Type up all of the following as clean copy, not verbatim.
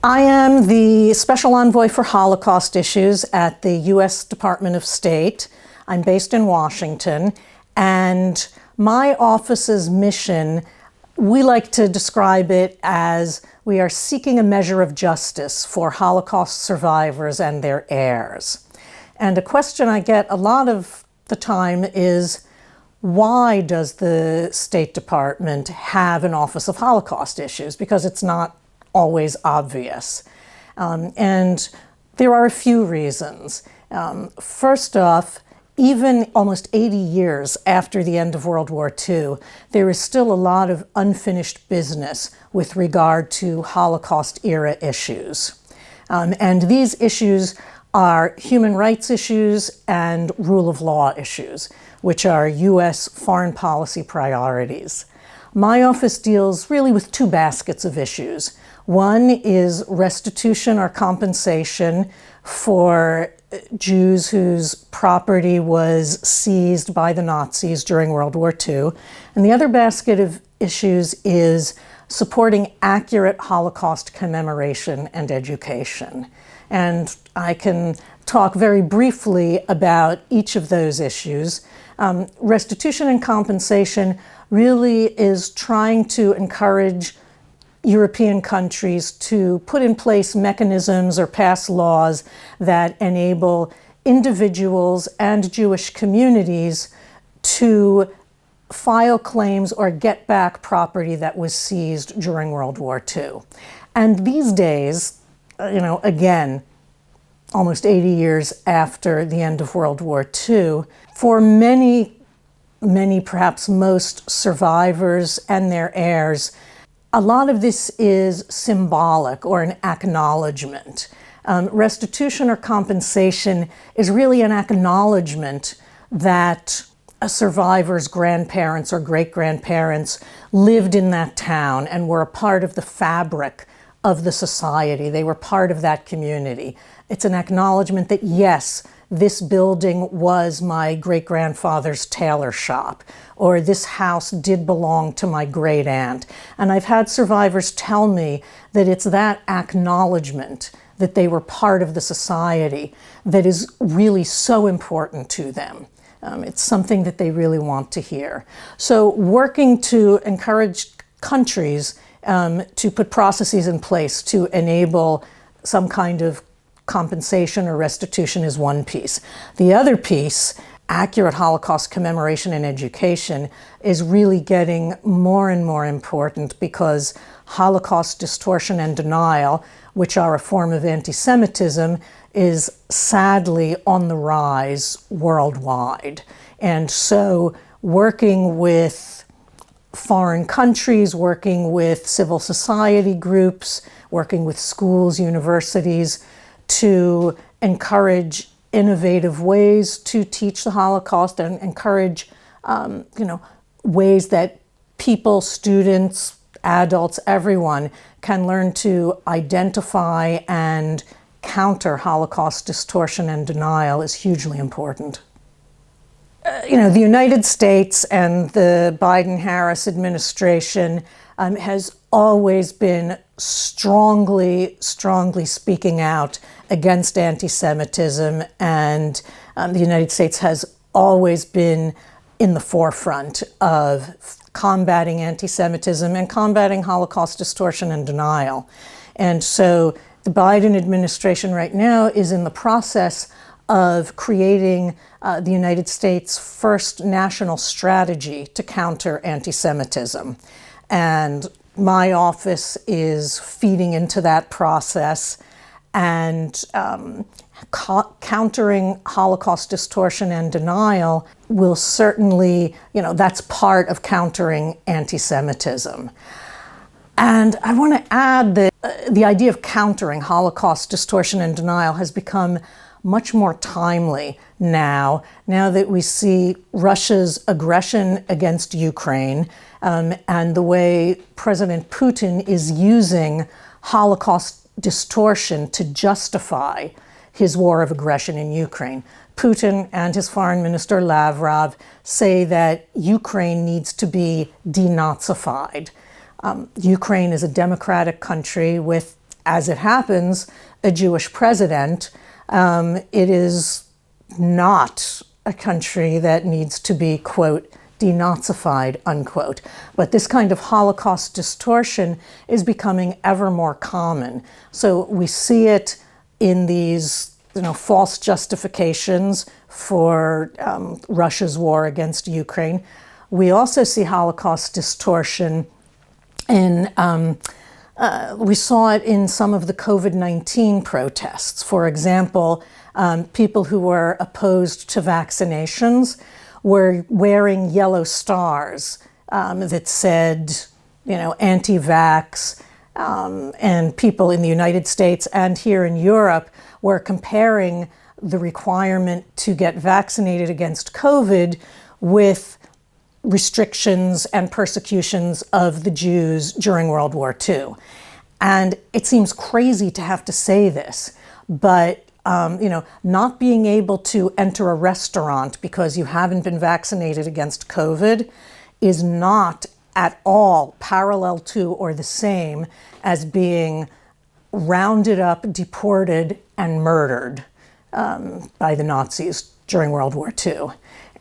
I am the Special Envoy for Holocaust Issues at the U.S. Department of State. I'm based in Washington, and my office's mission, we like to describe it as we are seeking a measure of justice for Holocaust survivors and their heirs. And a question I get a lot of the time is, why does the State Department have an Office of Holocaust Issues? Because it's not always obvious. And there are a few reasons. First off, even almost 80 years after the end of World War II, there is still a lot of unfinished business with regard to Holocaust-era issues. And these issues are human rights issues and rule of law issues, which are U.S. foreign policy priorities. My office deals really with two baskets of issues. One is restitution or compensation for Jews whose property was seized by the Nazis during World War II. And the other basket of issues is supporting accurate Holocaust commemoration and education. And I can talk very briefly about each of those issues. Restitution and compensation really is trying to encourage European countries to put in place mechanisms or pass laws that enable individuals and Jewish communities to file claims or get back property that was seized during World War II. And these days, again, almost 80 years after the end of World War II, for many, perhaps most survivors and their heirs, a lot of this is symbolic or an acknowledgement. Restitution or compensation is really an acknowledgement that a survivor's grandparents or great-grandparents lived in that town and were a part of the fabric of the society. They were part of that community. It's an acknowledgement that, yes, this building was my great-grandfather's tailor shop, or this house did belong to my great-aunt. And I've had survivors tell me that it's that acknowledgement that they were part of the society that is really so important to them. It's something that they really want to hear. So working to encourage countries to put processes in place to enable some kind of compensation or restitution is one piece. The other piece, accurate Holocaust commemoration and education, is really getting more and more important because Holocaust distortion and denial, which are a form of anti-Semitism, is sadly on the rise worldwide. And so working with foreign countries, working with civil society groups, working with schools, universities, to encourage innovative ways to teach the Holocaust and encourage, ways that people, students, adults, everyone can learn to identify and counter Holocaust distortion and denial is hugely important. The United States and the Biden-Harris administration has always been strongly speaking out against anti-Semitism, and the United States has always been in the forefront of combating anti-Semitism and combating Holocaust distortion and denial. And so the Biden administration right now is in the process of creating the United States' first national strategy to counter anti-Semitism. And my office is feeding into that process, and countering Holocaust distortion and denial will certainly, that's part of countering anti-Semitism. And I want to add that the idea of countering Holocaust distortion and denial has become much more timely now that we see Russia's aggression against Ukraine, and the way President Putin is using Holocaust distortion to justify his war of aggression in Ukraine. Putin and his foreign minister Lavrov say that Ukraine needs to be denazified. Ukraine is a democratic country with as it happens, a Jewish president. It is not a country that needs to be, quote, denazified, unquote. But this kind of Holocaust distortion is becoming ever more common. So we see it in these false justifications for Russia's war against Ukraine. We also see Holocaust distortion in, we saw it in some of the COVID-19 protests. For example, people who were opposed to vaccinations were wearing yellow stars that said, anti-vax, and people in the United States and here in Europe were comparing the requirement to get vaccinated against COVID with restrictions and persecutions of the Jews during World War II. And it seems crazy to have to say this, but not being able to enter a restaurant because you haven't been vaccinated against COVID is not at all parallel to or the same as being rounded up, deported, and murdered by the Nazis during World War II.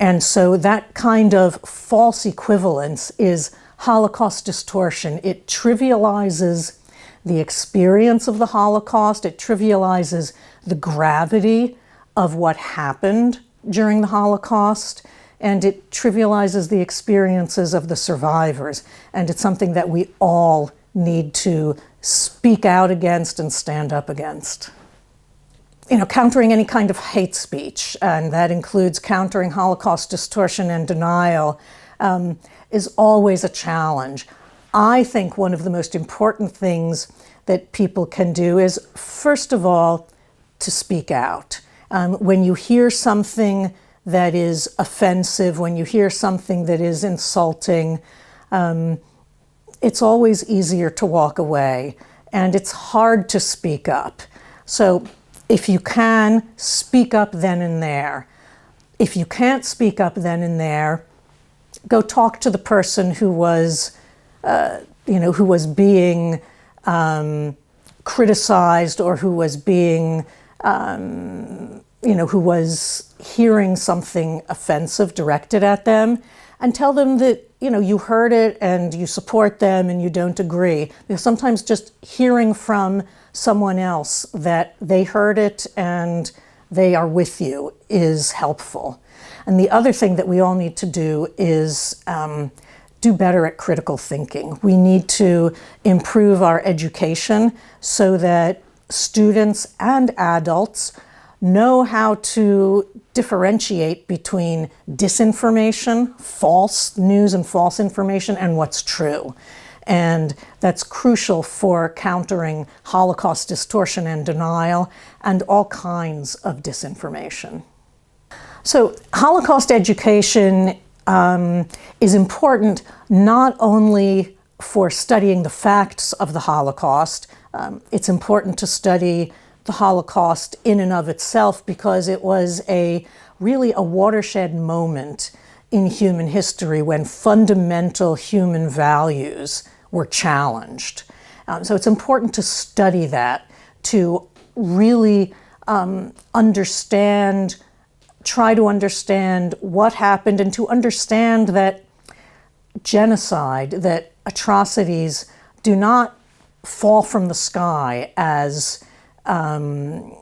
And so that kind of false equivalence is Holocaust distortion. It trivializes the experience of the Holocaust. It trivializes the gravity of what happened during the Holocaust, and it trivializes the experiences of the survivors. And it's something that we all need to speak out against and stand up against. Countering any kind of hate speech, and that includes countering Holocaust distortion and denial, is always a challenge. I think one of the most important things that people can do is, first of all, to speak out. When you hear something that is offensive, when you hear something that is insulting, it's always easier to walk away, and it's hard to speak up. So if you can, speak up then and there. If you can't speak up then and there, go talk to the person who was being criticized, or who was being, who was hearing something offensive directed at them, and tell them that, you heard it and you support them and you don't agree. Because sometimes just hearing from someone else that they heard it and they are with you is helpful. And the other thing that we all need to do is do better at critical thinking. We need to improve our education so that students and adults know how to differentiate between disinformation, false news and false information, and what's true. And that's crucial for countering Holocaust distortion and denial and all kinds of disinformation. So Holocaust education is important not only for studying the facts of the Holocaust. It's important to study the Holocaust in and of itself because it was really a watershed moment in human history when fundamental human values were challenged. So it's important to study that, to really try to understand what happened, and to understand that genocide, that atrocities do not fall from the sky, as Marian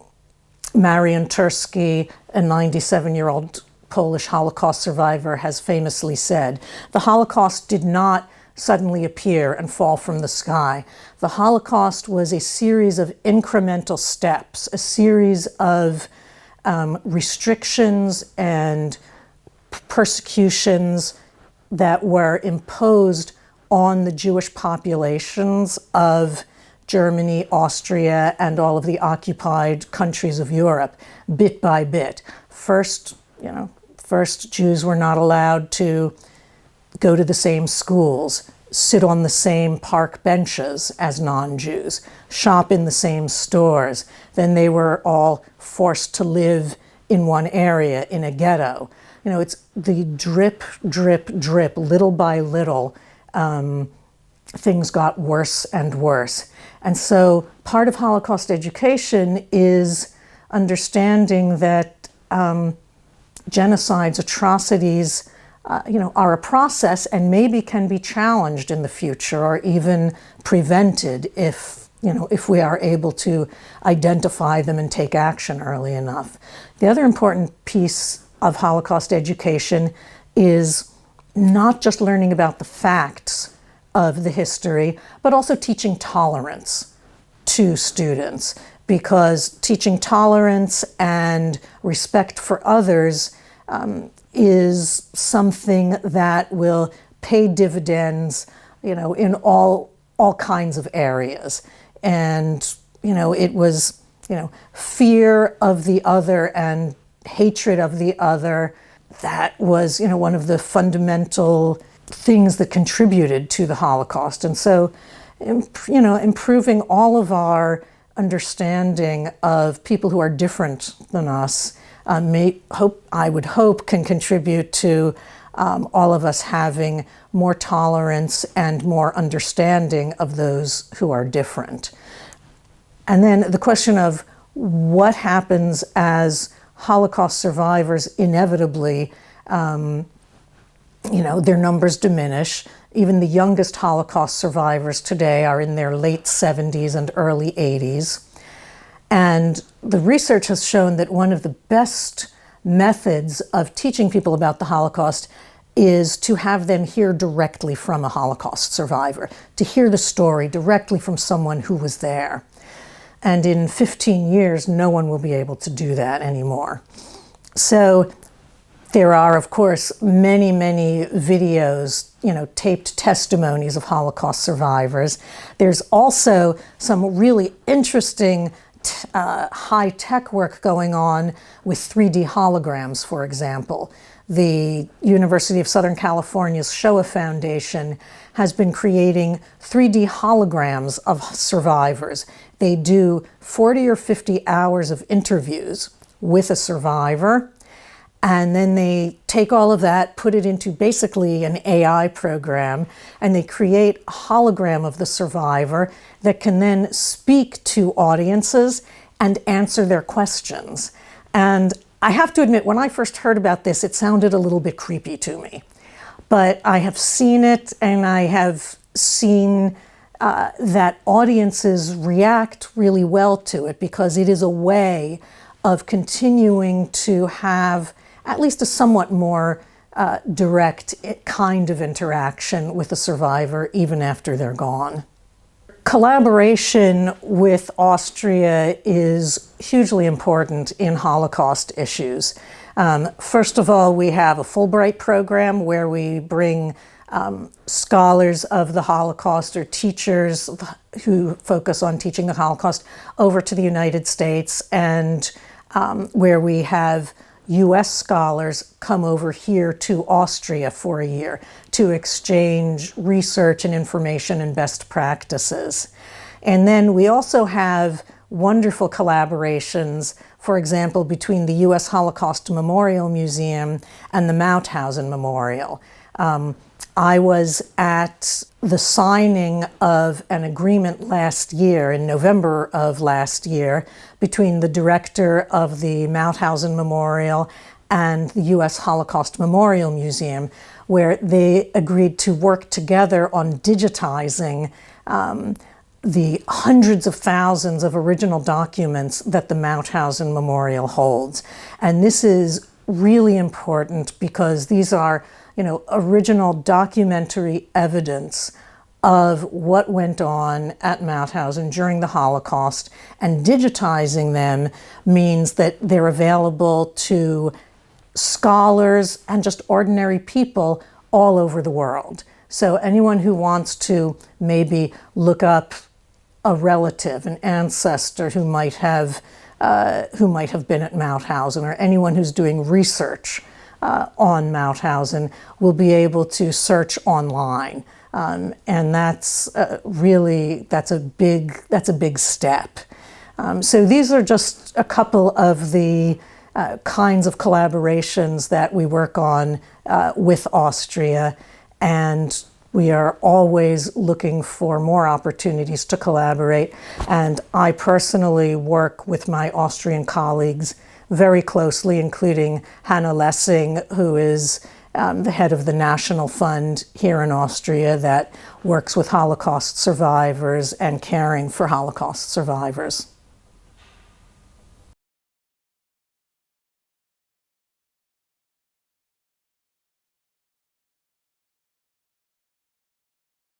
Tursky, a 97-year-old Polish Holocaust survivor, has famously said. The Holocaust did not suddenly appear and fall from the sky. The Holocaust was a series of incremental steps, a series of restrictions and persecutions that were imposed on the Jewish populations of Germany, Austria, and all of the occupied countries of Europe, bit by bit. First, Jews were not allowed to go to the same schools, sit on the same park benches as non-Jews, shop in the same stores. Then they were all forced to live in one area, in a ghetto. It's the drip, drip, drip, little by little, things got worse and worse. And so part of Holocaust education is understanding that genocides, atrocities, are a process and maybe can be challenged in the future or even prevented if we are able to identify them and take action early enough. The other important piece of Holocaust education is not just learning about the facts of the history, but also teaching tolerance to students, because teaching tolerance and respect for others is something that will pay dividends, in all kinds of areas. And, it was, fear of the other and hatred of the other that was, one of the fundamental things that contributed to the Holocaust. And so, improving all of our understanding of people who are different than us I would hope can contribute to all of us having more tolerance and more understanding of those who are different. And then the question of what happens as Holocaust survivors inevitably, their numbers diminish. Even the youngest Holocaust survivors today are in their late 70s and early 80s. And the research has shown that one of the best methods of teaching people about the Holocaust is to have them hear directly from a Holocaust survivor, to hear the story directly from someone who was there. And in 15 years, no one will be able to do that anymore. So there are, of course, many, many videos, taped testimonies of Holocaust survivors. There's also some really interesting high-tech work going on with 3D holograms, for example. The University of Southern California's Shoah Foundation has been creating 3D holograms of survivors. They do 40 or 50 hours of interviews with a survivor, and then they take all of that, put it into basically an AI program, and they create a hologram of the survivor that can then speak to audiences and answer their questions. And I have to admit, when I first heard about this, it sounded a little bit creepy to me. But I have seen it, and I have seen that audiences react really well to it, because it is a way of continuing to have at least a somewhat more direct kind of interaction with the survivor even after they're gone. Collaboration with Austria is hugely important in Holocaust issues. First of all, we have a Fulbright program where we bring scholars of the Holocaust or teachers who focus on teaching the Holocaust over to the United States, and where we have U.S. scholars come over here to Austria for a year to exchange research and information and best practices. And then we also have wonderful collaborations, for example, between the U.S. Holocaust Memorial Museum and the Mauthausen Memorial. I was at the signing of an agreement last year, in November of last year, between the director of the Mauthausen Memorial and the U.S. Holocaust Memorial Museum, where they agreed to work together on digitizing the hundreds of thousands of original documents that the Mauthausen Memorial holds. And this is really important because these are original documentary evidence of what went on at Mauthausen during the Holocaust, and digitizing them means that they're available to scholars and just ordinary people all over the world. So anyone who wants to maybe look up a relative, an ancestor who might have been at Mauthausen, or anyone who's doing research on Mauthausen will be able to search online, and that's a big step. So these are just a couple of the kinds of collaborations that we work on with Austria, and We are always looking for more opportunities to collaborate, and I personally work with my Austrian colleagues very closely, including Hannah Lessing, who is the head of the National Fund here in Austria that works with Holocaust survivors and caring for Holocaust survivors.